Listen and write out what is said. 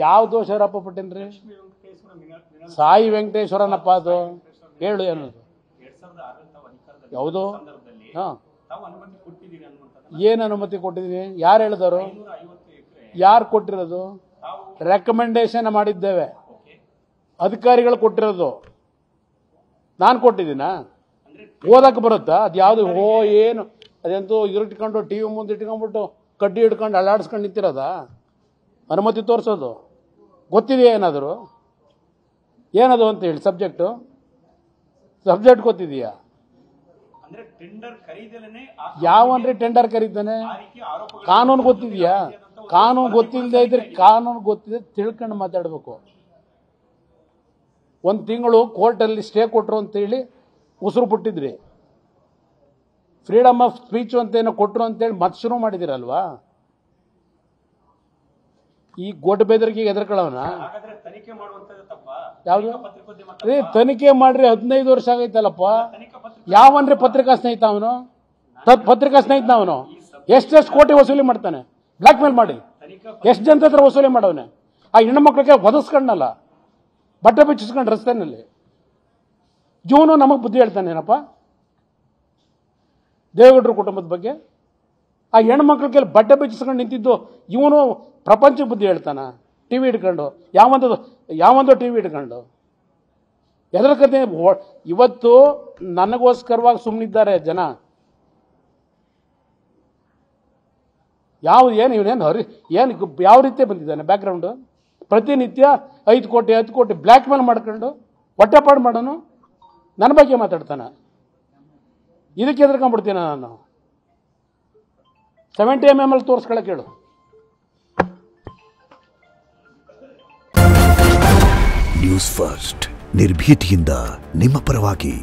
ಯಾವ ದೋಷಾರೋಪ ಪಟ್ಟೇನ್ರಿ? ಸಾಯಿ ವೆಂಕಟೇಶ್ವರನಪ್ಪ ಅದು ಹೇಳು ಏನದು ಯಾವುದು? ಏನು ಅನುಮತಿ ಕೊಟ್ಟಿದ್ದೀನಿ? ಯಾರು ಹೇಳಿದರು? ಯಾರು ಕೊಟ್ಟಿರೋದು? ರೆಕಮೆಂಡೇಶನ್ ಮಾಡಿದ್ದೇವೆ, ಅಧಿಕಾರಿಗಳು ಕೊಟ್ಟಿರೋದು. ನಾನು ಕೊಟ್ಟಿದ್ದೀನಾ? ಓದಕ್ಕೆ ಬರುತ್ತಾ? ಅದು ಯಾವುದು? ಏನು ಅದೆಂತೂ ಇಟ್ಕೊಂಡು ಟಿ ವಿ ಮುಂದೆ ಇಟ್ಕೊಂಡ್ಬಿಟ್ಟು ಕಡ್ಡಿ ಹಿಡ್ಕೊಂಡು ಅಲ್ಲಾಡಿಸ್ಕೊಂಡು ನಿಂತಿರೋದ? ಅನುಮತಿ ತೋರಿಸೋದು ಗೊತ್ತಿದೆಯಾ? ಏನಾದರೂ ಏನದು ಅಂತ ಹೇಳಿ ಸಬ್ಜೆಕ್ಟ್ ಗೊತ್ತಿದೆಯಾ? ಯಾವನ್ರಿ ಟೆಂಡರ್ ಕರೀತಾನೆ? ಕಾನೂನು ಗೊತ್ತಿದೆಯಾ? ಕಾನೂನು ಗೊತ್ತಿಲ್ಲದೆ ಇದ್ರೆ ಕಾನೂನು ಗೊತ್ತಿದೆ ತಿಳ್ಕೊಂಡು ಮಾತಾಡಬೇಕು. ಒಂದು ತಿಂಗಳು ಕೋರ್ಟಲ್ಲಿ ಸ್ಟೇ ಕೊಟ್ಟರು ಅಂತೇಳಿ ಉಸಿರು ಬಿಟ್ಟಿದ್ರಿ. ಫ್ರೀಡಮ್ ಆಫ್ ಸ್ಪೀಚ್ ಅಂತ ಏನೋ ಕೊಟ್ಟರು ಅಂತೇಳಿ ಮತ್ತೆ ಶುರು ಮಾಡಿದಿರಲ್ವಾ? ಈ ಗೋಟ್ ಬೆದರಿಕೆಗೆ ಎದುರ್ಕೊಳ್ಳೋಣ. ಯಾವುದು? ತನಿಖೆ ಮಾಡ್ರಿ, 15 ವರ್ಷ ಆಗೈತಲ್ಲಪ್ಪ. ಯಾವನ್ರಿ ಪತ್ರಿಕಾ ಸ್ನೇಹಿತ ಅವನು? ಪತ್ರಿಕಾ ಸ್ನೇಹಿತನ ಅವನು? ಎಷ್ಟೆಷ್ಟು ಕೋಟಿ ವಸೂಲಿ ಮಾಡ್ತಾನೆ ಬ್ಲಾಕ್ ಮೇಲ್ ಮಾಡಿ? ಎಷ್ಟು ಜನದ ಹತ್ರ ವಸೂಲಿ ಮಾಡವನೆ? ಆ ಹೆಣ್ಣು ಮಕ್ಕಳಿಗೆ ಒದಸ್ಕೊಂಡಲ್ಲ, ಬಟ್ಟೆ ಬಿಚ್ಚಿಸ್ಕೊಂಡು ರಸ್ತೆನಲ್ಲಿ. ಇವನು ನಮಗೆ ಬುದ್ಧಿ ಹೇಳ್ತಾನೇನಪ್ಪ ದೇವೇಗೌಡರ ಕುಟುಂಬದ ಬಗ್ಗೆ? ಆ ಹೆಣ್ಮಕ್ಳಿಗೆ ಬಟ್ಟೆ ಬಿಚ್ಚಿಸ್ಕೊಂಡು ನಿಂತಿದ್ದು ಇವನು ಪ್ರಪಂಚಕ್ಕೆ ಬುದ್ಧಿ ಹೇಳ್ತಾನ? ಟಿವಿ ಹಿಡ್ಕೊಂಡು ಯಾವೊಂದು ಟಿವಿ ಹಿಡ್ಕೊಂಡು ಎದರಕತೆ? ಇವತ್ತು ನನಗೋಸ್ಕರವಾಗಿ ಸುಮ್ಮನಿದ್ದಾರೆ ಜನ. ಏನು ಯಾವ ರೀತಿ ಬಂದಿದ್ದಾನೆ ಬ್ಯಾಕ್ಗ್ರೌಂಡು? ಪ್ರತಿನಿತ್ಯ 5 ಕೋಟಿ 10 ಕೋಟಿ ಬ್ಲ್ಯಾಕ್ ಮೇಲ್ ಮಾಡ್ಕೊಂಡು ಹೊಟ್ಟೆಪಾಡು ಮಾಡೋನು ನನ್ನ ಬಗ್ಗೆ ಮಾತಾಡ್ತಾನೆ. ಇದಕ್ಕೆ ಎದುರ್ಕೊಂಡ್ಬಿಡ್ತೀನಿ ನಾನು. 70 mm ತೋರಿಸ್ಕೊಳಕ್ಕೆ ಹೇಳು. ನ್ಯೂಸ್ ಫಸ್ಟ್, ನಿರ್ಭೀತಿಯಿಂದ ನಿಮ್ಮ ಪರವಾಗಿ.